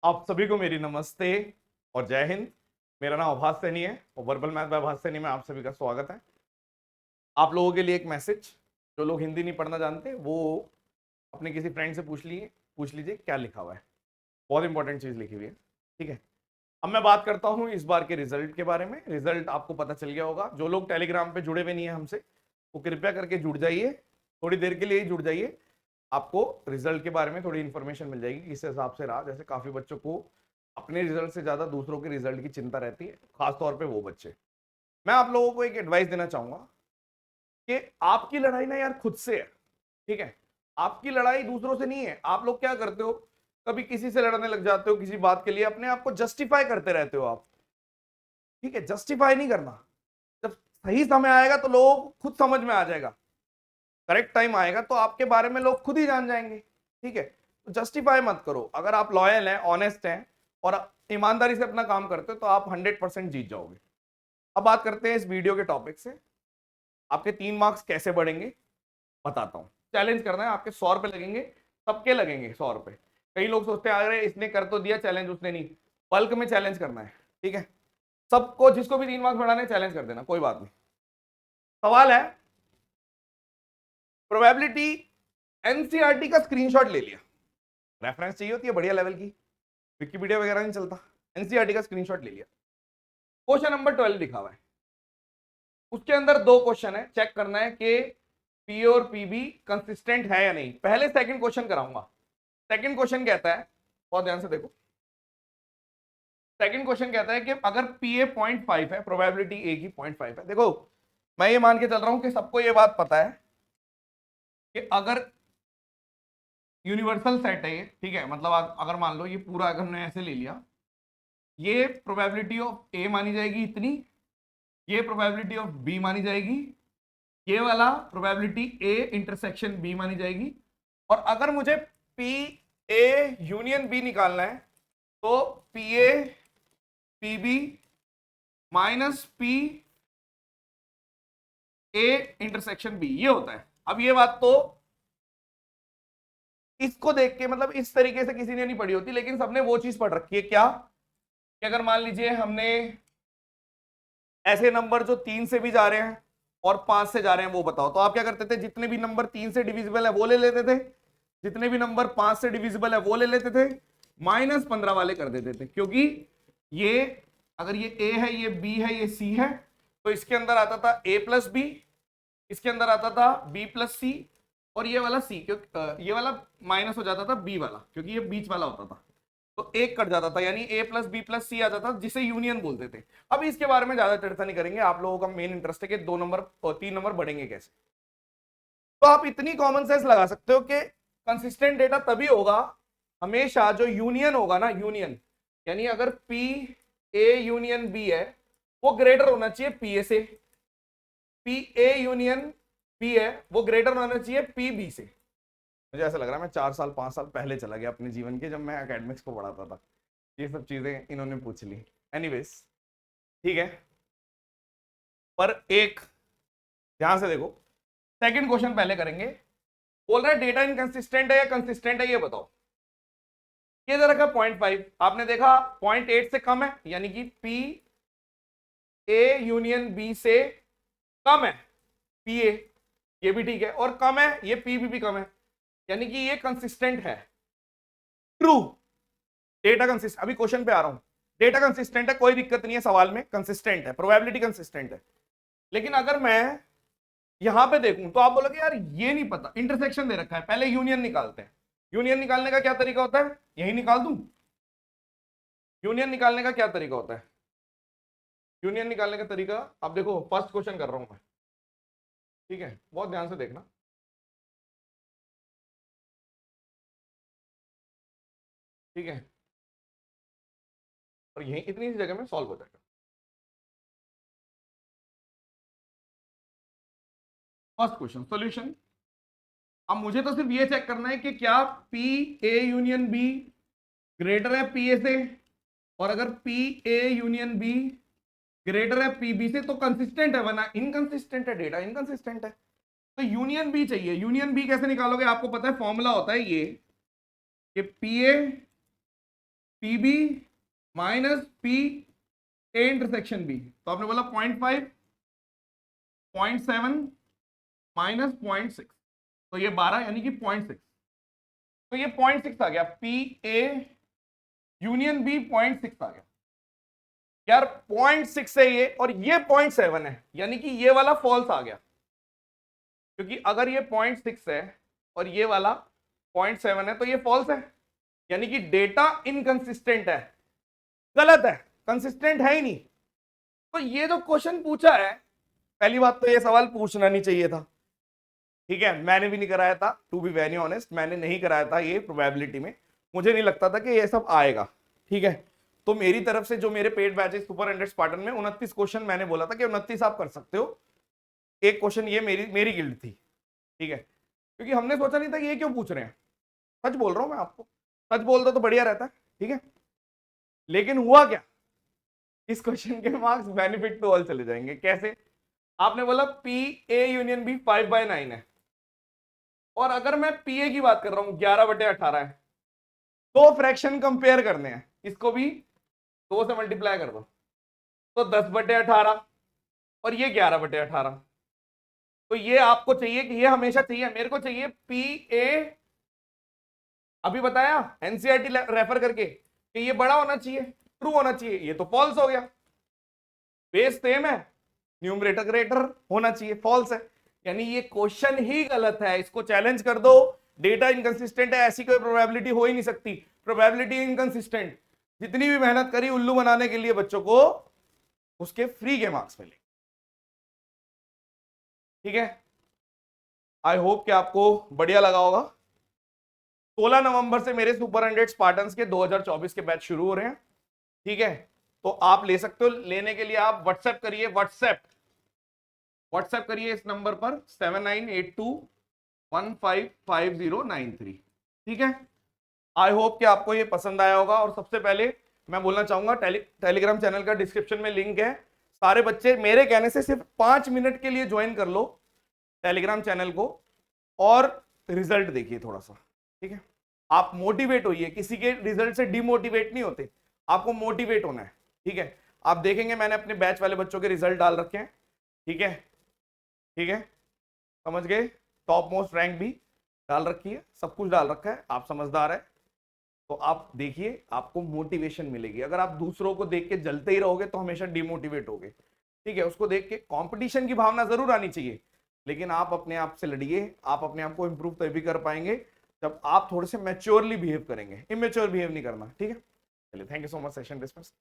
आप सभी को मेरी नमस्ते और जय हिंद। मेरा नाम आभास सैनी है और वर्बल मैथ बाय आभास सैनी में आप सभी का स्वागत है। आप लोगों के लिए एक मैसेज, जो लोग हिंदी नहीं पढ़ना जानते वो अपने किसी फ्रेंड से पूछ लीजिए क्या लिखा हुआ है। बहुत इंपॉर्टेंट चीज लिखी हुई है, ठीक है। अब मैं बात करता हूँ इस बार के रिजल्ट के बारे में। रिजल्ट आपको पता चल गया होगा। जो लोग टेलीग्राम पे जुड़े हुए नहीं है हमसे, वो कृपया करके जुड़ जाइए, थोड़ी देर के लिए ही जुड़ जाइए। आपको रिजल्ट के बारे में थोड़ी इंफॉर्मेशन मिल जाएगी किस हिसाब से रहा। जैसे काफी बच्चों को अपने रिजल्ट से ज्यादा दूसरों के रिजल्ट की चिंता रहती है, खासतौर पे वो बच्चे। मैं आप लोगों को एक एडवाइस देना चाहूंगा कि आपकी लड़ाई ना यार खुद से है, ठीक है। आपकी लड़ाई दूसरों से नहीं है। आप लोग क्या करते हो, कभी किसी से लड़ने लग जाते हो किसी बात के लिए, अपने आप को जस्टिफाई करते रहते हो आप, ठीक है। जस्टिफाई नहीं करना। जब सही समय आएगा तो लोगों को खुद समझ में आ जाएगा, करेक्ट टाइम आएगा तो आपके बारे में लोग खुद ही जान जाएंगे, ठीक है। तो जस्टिफाई मत करो। अगर आप लॉयल हैं, ऑनेस्ट हैं और ईमानदारी से अपना काम करते हो तो आप 100% जीत जाओगे। अब बात करते हैं इस वीडियो के टॉपिक से। आपके 3 मार्क्स कैसे बढ़ेंगे बताता हूं। चैलेंज करना है, आपके 100 रुपए लगेंगे, सबके लगेंगे 100 रुपए। कई लोग सोचते हैं अरे इसने कर तो दिया चैलेंज, उसने नहीं। बल्क में चैलेंज करना है, ठीक है। सबको, जिसको भी 3 मार्क्स बढ़ाने चैलेंज कर देना, कोई बात नहीं। सवाल है, प्रोबेबिलिटी एनसीईआरटी का स्क्रीनशॉट ले लिया। रेफरेंस चाहिए होती है बढ़िया लेवल की, विकिपीडिया वगैरह नहीं चलता। एनसीईआरटी का स्क्रीनशॉट ले लिया। क्वेश्चन नंबर 12 लिखा हुआ है, उसके अंदर 2 क्वेश्चन है। चेक करना है कि पी और पीबी कंसिस्टेंट है या नहीं। पहले सेकंड क्वेश्चन कराऊंगा। सेकंड क्वेश्चन कहता है, बहुत ध्यान से देखो। सेकंड क्वेश्चन कहता है कि अगर पी ए 0.5 है, प्रोबेबिलिटी ए की 0.5 है। देखो, मैं ये मान के चल रहा हूं कि सबको ये बात पता है कि अगर यूनिवर्सल सेट है ये, ठीक है, मतलब अगर मान लो ये पूरा अगर हमने ऐसे ले लिया, ये प्रोबेबिलिटी ऑफ ए मानी जाएगी इतनी, ये प्रोबेबिलिटी ऑफ बी मानी जाएगी, ये वाला प्रोबेबिलिटी ए इंटरसेक्शन बी मानी जाएगी। और अगर मुझे पी ए यूनियन बी निकालना है तो P A P B minus P A intersection B, ये होता है। अब ये बात तो इसको देख के, मतलब इस तरीके से किसी ने नहीं पढ़ी होती, लेकिन सबने वो चीज पढ़ रखी है क्या, कि अगर मान लीजिए हमने ऐसे नंबर जो 3 से भी जा रहे हैं और 5 से जा रहे हैं वो बताओ, तो आप क्या करते थे, जितने भी नंबर 3 से डिविजिबल है वो ले लेते थे, जितने भी नंबर 5 से डिविजिबल है वो ले लेते थे, -15 वाले कर देते थे। क्योंकि ये, अगर ये ए है, ये बी है, ये सी है, तो इसके अंदर आता था ए प्लस बी, इसके अंदर आता था बी प्लस सी, और ये वाला सी, क्योंकि ये वाला माइनस हो जाता था बी वाला, क्योंकि ये बीच वाला होता था, तो एक कट जाता था, यानी ए प्लस बी प्लस सी आ जाता था, जिसे यूनियन बोलते थे। अब इसके बारे में ज्यादा चर्चा नहीं करेंगे, आप लोगों का मेन इंटरेस्ट है कि 2 नंबर और 3 नंबर बढ़ेंगे कैसे। तो आप इतनी कॉमन सेंस लगा सकते हो कि कंसिस्टेंट डेटा तभी होगा हमेशा जो यूनियन होगा ना, यूनियन, यानी अगर पी ए यूनियन बी है, वो ग्रेटर होना चाहिए पी ए से। पी ए यूनियन बी है, वो ग्रेटर होना चाहिए पी बी से। मुझे ऐसा लग रहा है मैं 4 साल 5 साल पहले चला गया अपने जीवन के, जब मैं एकेडमिक्स को पढ़ाता था। ये सब चीजें इन्होंने पूछ ली। एनीवेज, ठीक है। पर एक ध्यान से देखो, सेकंड क्वेश्चन पहले करेंगे। बोल रहा है डेटा इनकंसिस्टेंट है या कंसिस्टेंट है, ये बताओ। ये दे रखा 0.5, आपने देखा 0.8 से कम है, यानी कि पी ए यूनियन बी से कम है पी ए, ये भी ठीक है, और कम है ये पी बी भी कम है, यानी कि ये कंसिस्टेंट है। ट्रू, डेटा कंसिस्टेंट, अभी क्वेश्चन पे आ रहा हूं। डेटा कंसिस्टेंट है, कोई दिक्कत नहीं है सवाल में, कंसिस्टेंट है, प्रोबेबिलिटी कंसिस्टेंट है। लेकिन अगर मैं यहां पे देखूं तो आप बोलोगे यार ये नहीं पता, इंटरसेक्शन दे रखा है, पहले यूनियन निकालते हैं। यूनियन निकालने का क्या तरीका होता है, यही निकाल दूं। यूनियन निकालने का क्या तरीका होता है, यूनियन निकालने का तरीका आप देखो, फर्स्ट क्वेश्चन कर रहा हूं मैं, ठीक है, बहुत ध्यान से देखना। ठीक है, और यही इतनी सी जगह में सॉल्व हो जाएगा। First question solution. अब मुझे तो सिर्फ ये चेक करना है कि क्या P A union be greater है पी ए से, और अगर P A union be greater है पी बी से तो कंसिस्टेंट है, वरना इनकंसिस्टेंट है, डेटा इनकंसिस्टेंट है। तो यूनियन बी चाहिए। यूनियन बी कैसे निकालोगे, आपको पता है फॉर्मूला होता है ये, कि P A PB minus PA intersection B, तो आपने बोला 0.5, 0.7 माइनस 0.6, तो ये 12 यानी कि 0.6, तो ये 0.6 आ गया। PA यूनियन B 0.6 आ गया यार। 0.6 है ये और ये 0.7 है, यानी कि ये वाला फॉल्स आ गया, क्योंकि अगर ये 0.6 है और ये वाला 0.7 है तो ये फॉल्स है, यानी कि डेटा इनकंसिस्टेंट है, गलत है, कंसिस्टेंट है ही नहीं। तो ये जो क्वेश्चन पूछा है, पहली बात तो ये सवाल पूछना नहीं चाहिए था, ठीक है, मैंने भी नहीं कराया था, टू बी वेरी ऑनेस्ट, मैंने नहीं कराया था ये प्रोबेबिलिटी में, मुझे नहीं लगता था कि ये सब आएगा, ठीक है। तो मेरी तरफ से जो मेरे पेड बैचेस सुपर 100 स्पार्टन में 29 क्वेश्चन मैंने बोला था कि 29 आप कर सकते हो, एक क्वेश्चन ये मेरी गिल्ड थी, ठीक है, क्योंकि हमने सोचा नहीं था कि ये क्यों पूछ रहे हैं, सच बोल रहा हूं मैं आपको, सच बोलता तो बढ़िया रहता है, ठीक है। लेकिन हुआ क्या, इस क्वेश्चन के मार्क्स बेनिफिट टू ऑल चले जाएंगे। कैसे? आपने बोला PA यूनियन B 5/9 है, और अगर मैं PA की बात कर रहा हूं 11/18 है, दो फ्रैक्शन कंपेयर करने हैं, इसको भी 2 से मल्टीप्लाई कर दो तो 10/18 और ये 11/18, तो ये आपको चाहिए कि ये हमेशा चाहिए, मेरे को चाहिए PA, अभी बताया एनसीईआरटी रेफर करके कि ये बड़ा होना चाहिए, ट्रू होना चाहिए, ये तो फॉल्स हो गया। बेस सेम है, न्यूमरेटर ग्रेटर होना चाहिए, फॉल्स है, यानी ये क्वेश्चन ही गलत है, इसको चैलेंज कर दो। डेटा इनकंसिस्टेंट है, ऐसी कोई प्रोबेबिलिटी हो ही नहीं सकती, प्रोबेबिलिटी इनकंसिस्टेंट, जितनी भी मेहनत करी उल्लू बनाने के लिए बच्चों को, उसके फ्री के मार्क्स मिले, ठीक है। आई होप कि आपको बढ़िया लगा होगा। 16 नवंबर से मेरे सुपर 100 स्पार्टन्स के 2024 के बैच शुरू हो रहे हैं, ठीक है, तो आप ले सकते हो। लेने के लिए आप व्हाट्सएप करिए, व्हाट्सएप करिए इस नंबर पर 7982155093, ठीक है। आई होप कि आपको ये पसंद आया होगा। और सबसे पहले मैं बोलना चाहूंगा, टेलीग्राम चैनल का डिस्क्रिप्शन में लिंक है, सारे बच्चे मेरे कहने से सिर्फ 5 मिनट के लिए ज्वाइन कर लो टेलीग्राम चैनल को, और रिजल्ट देखिए थोड़ा सा, ठीक है। आप मोटिवेट होइए, किसी के रिजल्ट से डिमोटिवेट नहीं होते, आपको मोटिवेट होना है, ठीक है। आप देखेंगे मैंने अपने बैच वाले बच्चों के रिजल्ट डाल रखे हैं, ठीक है, ठीक है, समझ गए, टॉप मोस्ट रैंक भी डाल रखी है, सब कुछ डाल रखा है, आप समझदार है तो आप देखिए, आपको मोटिवेशन मिलेगी। अगर आप दूसरों को देख के जलते ही रहोगे तो हमेशा डिमोटिवेट होगे, ठीक है। उसको देख के कंपटीशन की भावना जरूर आनी चाहिए, लेकिन आप अपने आप से लड़िए, आप अपने आप को इंप्रूव तभी कर पाएंगे जब आप थोड़े से मैच्योरली बिहेव करेंगे, इमेच्योर बिहेव नहीं करना, ठीक है। चलिए, thank you so much, session dismiss.